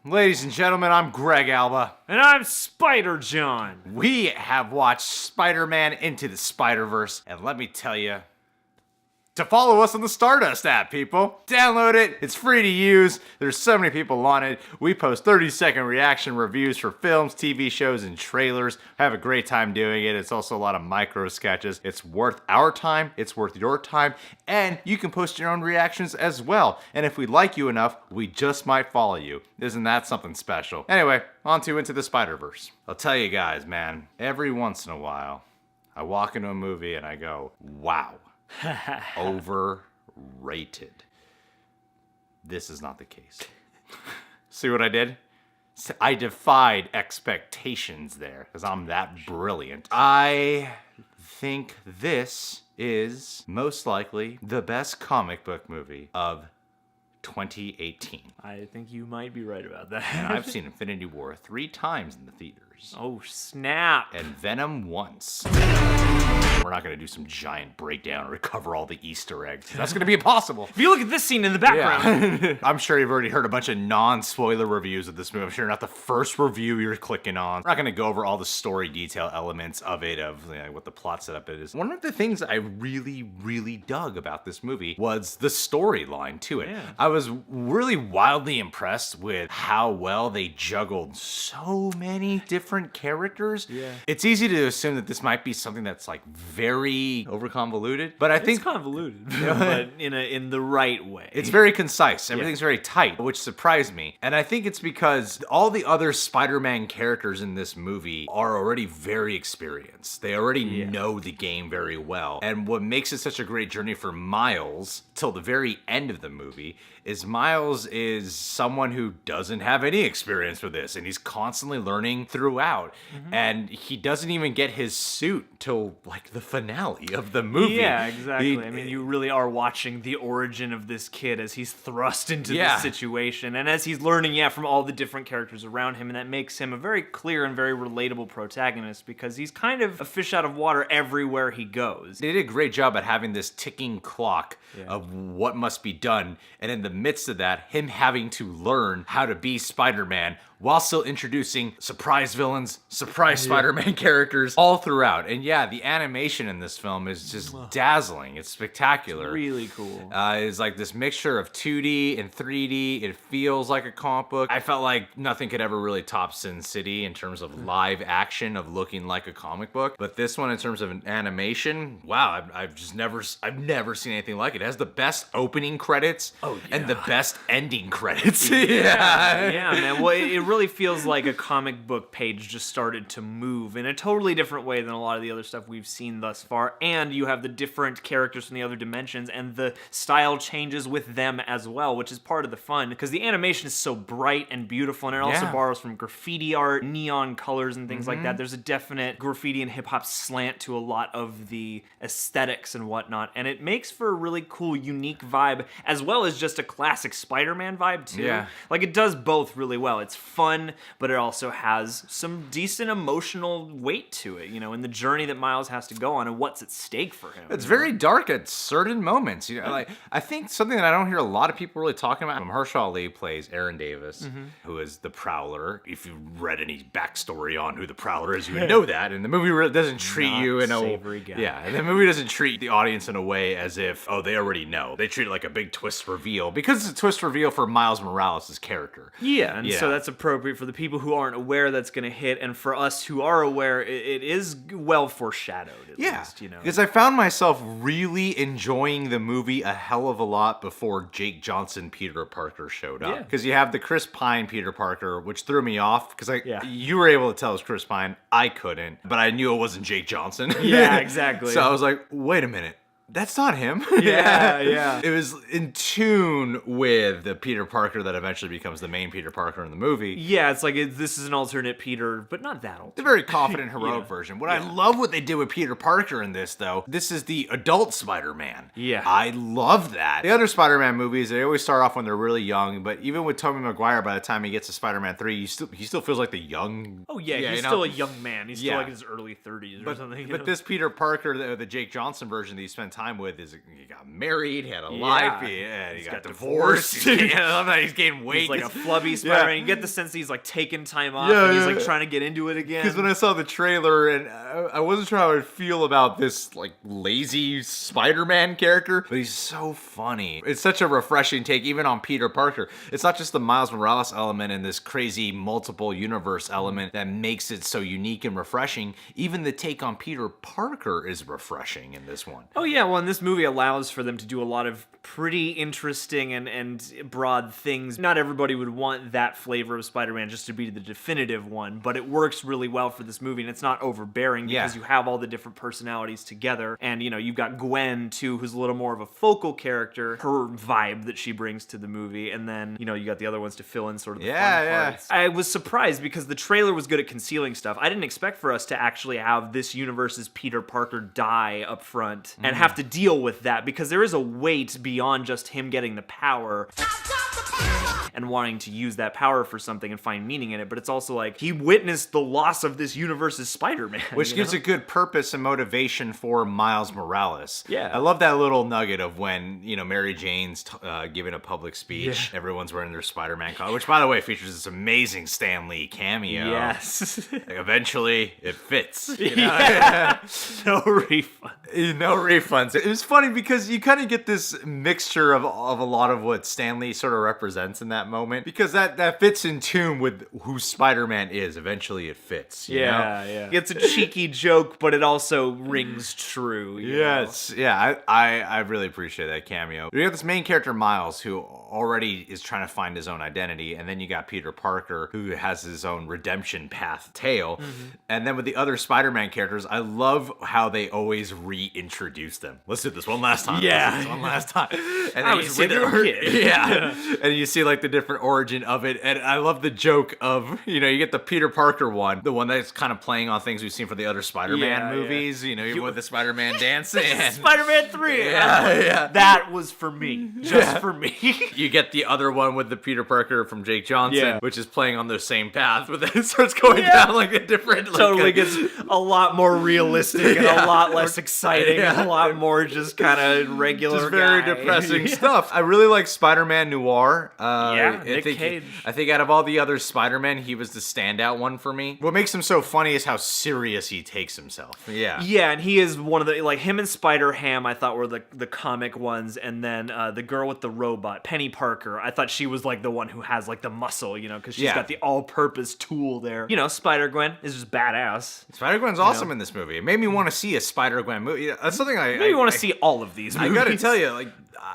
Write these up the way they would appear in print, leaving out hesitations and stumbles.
Ladies and gentlemen, I'm Greg Alba. And I'm Spider John. We have watched Spider-Man Into the Spider-Verse, and let me tell you, to follow us on the Stardust app, people. Download it. It's free to use. There's so many people on it. We post 30-second reaction reviews for films, TV shows, and trailers. Have a great time doing it. It's also a lot of micro sketches. It's worth our time. It's worth your time. And you can post your own reactions as well. And if we like you enough, we just might follow you. Isn't that something special? Anyway, on to Into the Spider-Verse. I'll tell you guys, man, every once in a while, I walk into a movie and I go, wow. Overrated. This is not the case. See what I did? I defied expectations there because I'm that brilliant. I think this is most likely the best comic book movie of 2018. I think you might be right about that. And I've seen Infinity War 3 times in the theaters. Oh, snap. And Venom once. We're not going to do some giant breakdown and recover all the Easter eggs. That's going to be impossible. If you look at this scene in the background. Yeah. I'm sure you've already heard a bunch of non-spoiler reviews of this movie. I'm sure not the first review you're clicking on. We're not going to go over all the story detail elements of it, of what the plot setup is. One of the things I really dug about this movie was the storyline to it. Yeah. I was really wildly impressed with how well they juggled so many different characters. Yeah. It's easy to assume that this might be something that's like very over-convoluted, but I think It's convoluted, but in the right way. it's very concise. Everything's very tight, which surprised me. And I think it's because all the other Spider-Man characters in this movie are already very experienced. They already know the game very well. And what makes it such a great journey for Miles till the very end of the movie is Miles is someone who doesn't have any experience with this, and he's constantly learning throughout. And he doesn't even get his suit till like the finale of the movie. Yeah, exactly. I mean, you really are watching the origin of this kid as he's thrust into this situation, and as he's learning, from all the different characters around him, and that makes him a very clear and very relatable protagonist because he's kind of a fish out of water everywhere he goes. They did a great job at having this ticking clock of what must be done, and in the midst of that, him having to learn how to be Spider-Man while still introducing surprise villains, surprise Spider-Man characters all throughout. And the animation in this film is just dazzling. It's spectacular. It's really cool. It's like this mixture of 2D and 3D. It feels like a comic book. I felt like nothing could ever really top Sin City in terms of live action of looking like a comic book. But this one, in terms of an animation, wow, I've never seen anything like it. It has the best opening credits and the best ending credits. Yeah, man. Well, it really feels like a comic book page just started to move in a totally different way than a lot of the other stuff we've seen thus far. And you have the different characters from the other dimensions, and the style changes with them as well, which is part of the fun, because the animation is so bright and beautiful, and it also borrows from graffiti art, neon colors, and things like that. There's a definite graffiti and hip-hop slant to a lot of the aesthetics and whatnot, and it makes for a really cool, unique vibe, as well as just a classic Spider-Man vibe, too. Yeah. Like, it does both really well. It's fun, but it also has some decent emotional weight to it, in the journey that Miles has to go on and what's at stake for him. It's very dark at certain moments. Like I think something that I don't hear a lot of people really talking about. Mahershala Ali plays Aaron Davis, who is the Prowler. If you read any backstory on who the Prowler is, you would know that. And the movie really doesn't treat you in a savory guy. and the movie doesn't treat the audience in a way as if they already know. They treat it like a big twist reveal because it's a twist reveal for Miles Morales' character. Yeah, and so that's appropriate for the people who aren't aware that's going to hit, and for us who are aware, it is well foreshadowed, at least, Because I found myself really enjoying the movie a hell of a lot before Jake Johnson Peter Parker showed up. Because you have the Chris Pine Peter Parker, which threw me off, because you were able to tell it was Chris Pine, I couldn't, but I knew it wasn't Jake Johnson. Yeah, exactly. So I was like, wait a minute. That's not him. Yeah. It was in tune with the Peter Parker that eventually becomes the main Peter Parker in the movie. Yeah, it's like this is an alternate Peter, but not that alternate. The very confident, heroic version. I love what they did with Peter Parker in this, though. This is the adult Spider-Man. Yeah. I love that. The other Spider-Man movies, they always start off when they're really young, but even with Tobey Maguire, by the time he gets to Spider-Man 3, he still feels like the young... Oh, yeah, he's still a young man. He's still like in his early 30s or something. But this Peter Parker, the Jake Johnson version that he spent time with he got married, he had a Yeah. life, he got divorced. He's gained weight. He's like a flubby Spider-Man. You get the sense that he's like taking time off Yeah, and he's yeah. like trying to get into it again. Because when I saw the trailer, and I wasn't sure how I would feel about this like lazy Spider-Man character, but he's so funny. It's such a refreshing take, even on Peter Parker. It's not just the Miles Morales element and this crazy multiple universe element that makes it so unique and refreshing. Even the take on Peter Parker is refreshing in this one. Oh yeah, well, and this movie allows for them to do a lot of pretty interesting and broad things. Not everybody would want that flavor of Spider-Man just to be the definitive one, but it works really well for this movie, and it's not overbearing because you have all the different personalities together. And, you know, you've got Gwen, too, who's a little more of a focal character, her vibe that she brings to the movie, and then, you know, you got the other ones to fill in sort of the fun parts. I was surprised because the trailer was good at concealing stuff. I didn't expect for us to actually have this universe's Peter Parker die up front and have to deal with that, because there is a weight beyond just him getting the power and wanting to use that power for something and find meaning in it, but it's also like he witnessed the loss of this universe's Spider-Man. Which gives a good purpose and motivation for Miles Morales. Yeah. I love that little nugget of when, you know, Mary Jane's giving a public speech. Yeah. Everyone's wearing their Spider-Man costume, which, by the way, features this amazing Stan Lee cameo. Yes. Like, eventually, it fits. You know? Yeah. No refund. No refunds. It was funny because you kind of get this mixture of a lot of what Stan Lee sort of represents in that moment, because that fits in tune with who Spider-Man is. Eventually it fits. You know? It's a cheeky joke, but it also rings true. Yes. Yeah, I really appreciate that cameo. You got this main character, Miles, who already is trying to find his own identity, and then you got Peter Parker, who has his own redemption path tale. And then with the other Spider-Man characters, I love how they always reintroduce them. Let's do this one last time. Yeah. Let's do this one last time. And I then was you see with a kid. Yeah. And you see like the different origin of it. And I love the joke of, you know, you get the Peter Parker one, the one that's kind of playing on things we've seen for the other Spider-Man movies. You know, even with the Spider-Man dancing. Spider-Man 3. Yeah. That was for me. Just for me. You get the other one with the Peter Parker from Jake Johnson, which is playing on the same path, but then it starts going down like a different... Totally gets a lot more realistic and a lot less exciting and a lot more just kind of regular just very guy. depressing stuff. I really like Spider-Man Noir. Nick Cage. I think out of all the other Spider-Men, he was the standout one for me. What makes him so funny is how serious he takes himself. Yeah. Yeah, and he is one of the, like, him and Spider-Ham I thought were the comic ones, and then the girl with the robot, Penny Parker, I thought she was like the one who has like the muscle, you know, because she's got the all-purpose tool there. You know, Spider-Gwen is just badass. Spider-Gwen's awesome in this movie. It made me want to see a Spider-Gwen movie. That's something I want to see all of these movies. I gotta tell you, like,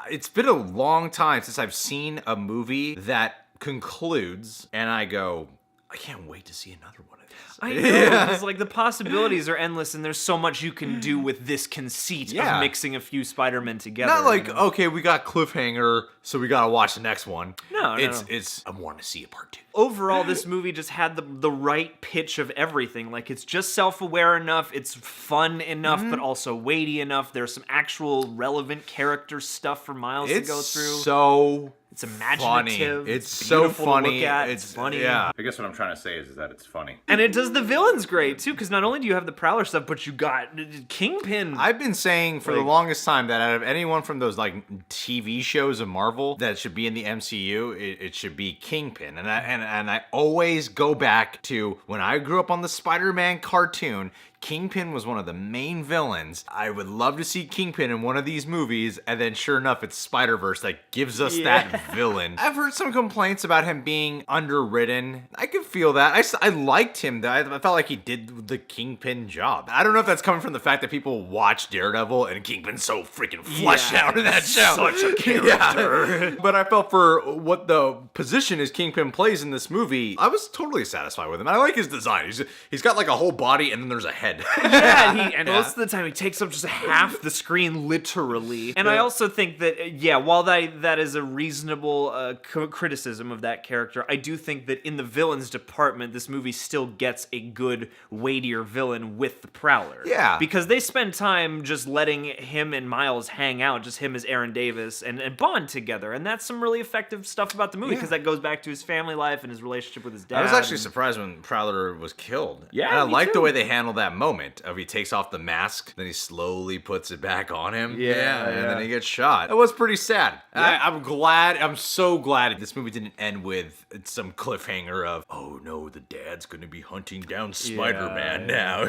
it's been a long time since I've seen a movie that concludes and I go, I can't wait to see another one of these. I know, because like the possibilities are endless, and there's so much you can do with this conceit of mixing a few Spider-Men together. Not like, okay, we got cliffhanger, so we gotta watch the next one. No, it's I want to see a part 2. Overall, this movie just had the right pitch of everything. Like, it's just self-aware enough, it's fun enough, but also weighty enough. There's some actual relevant character stuff for Miles to go through. It's imaginative. Funny. It's so funny. To look at. It's funny. Yeah. I guess what I'm trying to say is that it's funny. And it does the villains great, too, because not only do you have the Prowler stuff, but you got Kingpin. I've been saying for the longest time that out of anyone from those, like, TV shows of Marvel that should be in the MCU, it should be Kingpin. And I always go back to when I grew up on the Spider-Man cartoon, Kingpin was one of the main villains. I would love to see Kingpin in one of these movies, and then sure enough, it's Spider-Verse that gives us that villain. I've heard some complaints about him being underwritten. I could feel that. I liked him. I felt like he did the Kingpin job. I don't know if that's coming from the fact that people watch Daredevil and Kingpin's so freaking fleshed out in that show. Such a character. But I felt for what the position is Kingpin plays in this movie, I was totally satisfied with him. I like his design. He's got like a whole body and then there's a head. And most of the time he takes up just half the screen, literally. And I also think that, while that is a reasonable criticism of that character, I do think that in the villains department, this movie still gets a good, weightier villain with the Prowler. Yeah. Because they spend time just letting him and Miles hang out, just him as Aaron Davis, and bond together. And that's some really effective stuff about the movie, because that goes back to his family life and his relationship with his dad. I was actually surprised when Prowler was killed. Yeah, and I me liked the too. way they handled that moment of he takes off the mask, then he slowly puts it back on him. Yeah, and yeah. then he gets shot. That was pretty sad. I'm so glad this movie didn't end with some cliffhanger of, oh no, the dad's gonna be hunting down Spider-Man now.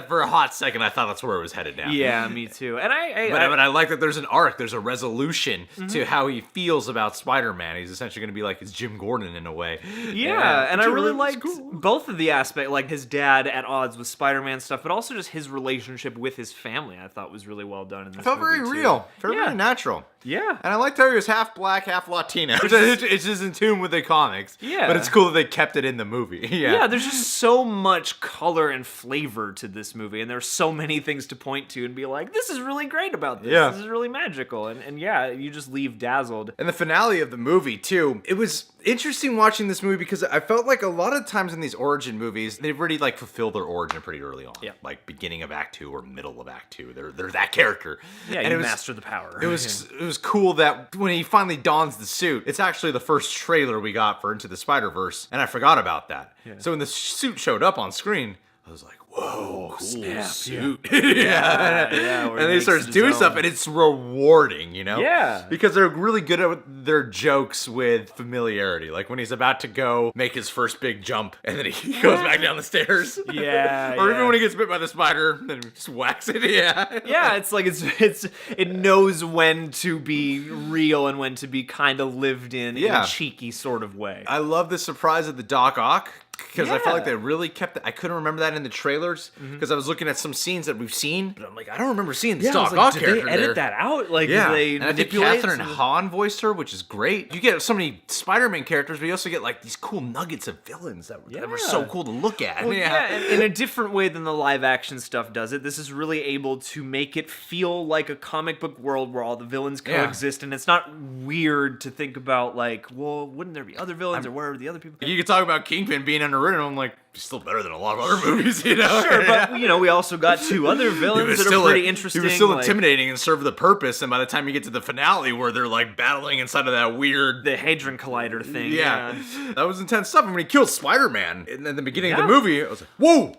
For a hot second, I thought that's where it was headed now. Yeah, me too. And But I like that there's an arc, there's a resolution to how he feels about Spider-Man. He's essentially going to be like his Jim Gordon in a way. Yeah, and I really liked cool. both of the aspect, like his dad at odds with Spider-Man stuff, but also just his relationship with his family. I thought was really well done in this. It felt movie, very too. real, very Yeah. natural. Yeah. And I liked how he was half black, half Latino. It's just in tune with the comics. Yeah. But it's cool that they kept it in the movie. Yeah, there's just so much color and flavor to this movie, and there's so many things to point to and be like, this is really great about this. Yeah. This is really magical. And yeah, you just leave dazzled. And the finale of the movie, too, it was interesting watching this movie because I felt like a lot of times in these origin movies, they've already like fulfilled their origin pretty early on. Yeah. Like beginning of Act 2 or middle of Act 2. They're that character. Yeah, and you it was, master the power. It was cool that when he finally dons the suit, it's actually the first trailer we got for Into the Spider-Verse, and I forgot about that. Yeah. So when the suit showed up on screen, I was like, whoa, cool snap, suit. yeah, where And then he makes starts it his doing own. stuff, and it's rewarding, you know? Yeah. Because they're really good at their jokes with familiarity. Like when he's about to go make his first big jump, and then he goes back down the stairs. Yeah, Or yeah. even when he gets bit by the spider, then he just whacks it. Yeah. Yeah, it's like it knows when to be real and when to be kind of lived in Yeah. a cheeky sort of way. I love the surprise of the Doc Ock. Because I felt like Yeah. they really kept it. I couldn't remember that in the trailers because I was looking at some scenes that we've seen, but I'm like, I don't remember seeing the I was Doc like, Ock did character they edit there. that out? Like, Yeah, did they and I think manipulate Catherine some- Hahn voiced her, which is great. You get so many Spider-Man characters, but you also get like these cool nuggets of villains that were so Yeah. cool to look at. Well, yeah, and in a different way than the live action stuff does it. This is really able to make it feel like a comic book world where all the villains Yeah. coexist, and it's not weird to think about like, well, wouldn't there be other villains or where are the other people? You could talk about Kingpin being underwritten. I'm like, he's still better than a lot of other movies, you know? Sure, but you know, we also got two other villains that are pretty interesting. He was still like intimidating and served the purpose. And by the time you get to the finale, where they're like battling inside of that weird, the Hadron Collider thing. yeah, that was intense stuff. And when he killed Spider-Man in the beginning of the Yeah. movie, I was like, whoa,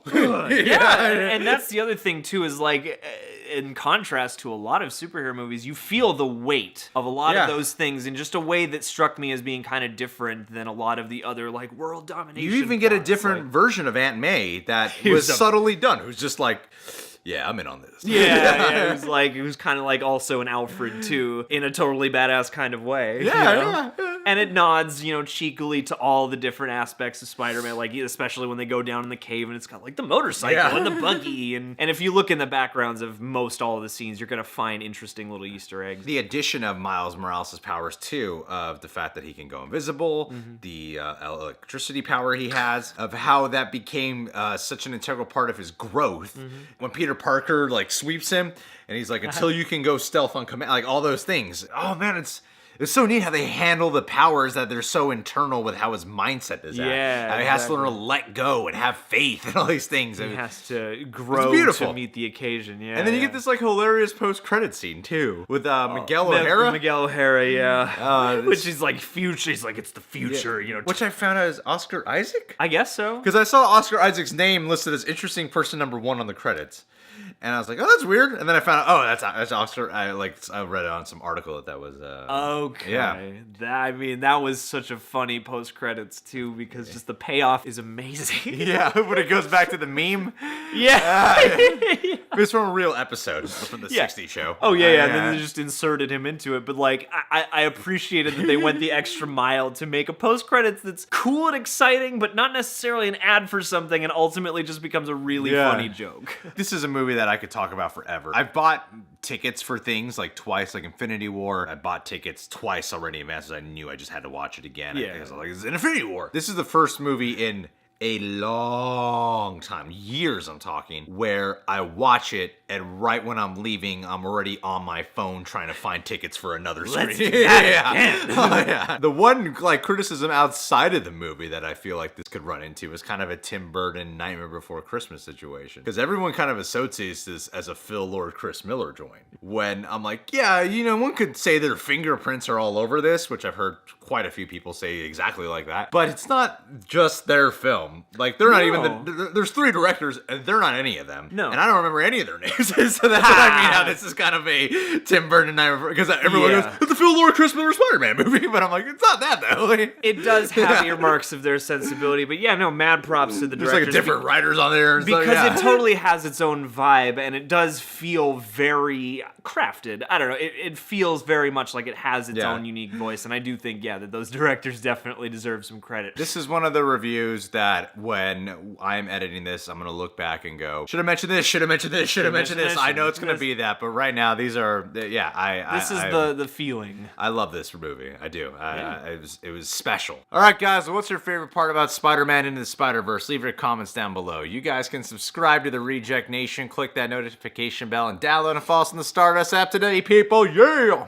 Yeah, and that's the other thing too is like in contrast to a lot of superhero movies, you feel the weight of a lot Yeah. of those things in just a way that struck me as being kind of different than a lot of the other like world domination. You even get a plots, different like- version of Aunt May that was was a- subtly done. Who's just like, yeah, I'm in on this. yeah, it was kind of like also an Alfred too, in a totally badass kind of way. Yeah, you know? yeah. And it nods, cheekily to all the different aspects of Spider-Man, like especially when they go down in the cave and it's got like the motorcycle Yeah. and the buggy, and if you look in the backgrounds of most all of the scenes, you're gonna find interesting little Easter eggs. The addition of Miles Morales' powers too, of the fact that he can go invisible, the electricity power he has, of how that became such an integral part of his growth. When Peter Parker like sweeps him, and he's like, until you can go stealth on command, like all those things. Oh man, it's so neat how they handle the powers that they're so internal with how his mindset is at. Yeah, How he has to learn to exactly. let go and have faith and all these things. He has to grow beautiful. to meet the occasion, yeah. And then you yeah. get this like hilarious post-credit scene too with Miguel O'Hara. Miguel O'Hara, yeah. this- Which is like future. He's like, it's the future, Which I found out is Oscar Isaac. I guess so. Because I saw Oscar Isaac's name listed as interesting person number 1 on the credits. And I was like, oh, that's weird. And then I found out, oh, that's Oscar. I read it on some article that was. Okay. Yeah. That was such a funny post credits too, because just the payoff is amazing. Yeah, when it goes back to the meme. Yeah. It was from a real episode from the Yeah. 60 show. Oh yeah. And then they just inserted him into it. But like, I appreciated that they went the extra mile to make a post credits that's cool and exciting, but not necessarily an ad for something, and ultimately just becomes a really Yeah. funny joke. This is a movie that I could talk about forever. I've bought tickets for things like twice, like Infinity War. I bought tickets twice already in advance. I knew I just had to watch it again. Yeah. Because I was like, it's an Infinity War. This is the first movie in a long time, years I'm talking, where I watch it and right when I'm leaving, I'm already on my phone trying to find tickets for another screen. Let's do that again. Oh, yeah. The one like criticism outside of the movie that I feel like this could run into is kind of a Tim Burton Nightmare Before Christmas situation. Because everyone kind of associates this as a Phil Lord, Chris Miller joint. When I'm like, yeah, one could say their fingerprints are all over this, which I've heard quite a few people say exactly like that. But it's not just their film. film. Like, they're not No. even there's 3 directors, and they're not any of them. No. And I don't remember any of their names. So that's what I mean, how this is kind of a Tim Burton Nightmare, because everyone Yeah. goes, it's the Phil Lord Chris Miller Spider-Man movie, but I'm like, it's not that, though. It does have earmarks of their sensibility, but yeah, no, mad props to the There's directors. like different writers on there. And Because stuff, yeah. it totally has its own vibe, and it does feel very crafted. I don't know. It feels very much like it has its Yeah. own unique voice, and I do think, that those directors definitely deserve some credit. This is one of the reviews that when I'm editing this, I'm going to look back and go, should have mentioned this, should have mentioned this, should have mentioned this. I know it's going to be that, but right now, these are, This is the feeling. I love this movie. I do. It was special. All right, guys. What's your favorite part about Spider-Man Into the Spider-Verse? Leave your comments down below. You guys can subscribe to the Reject Nation, click that notification bell, and download and follow us on the Stardust app today, people. Yeah!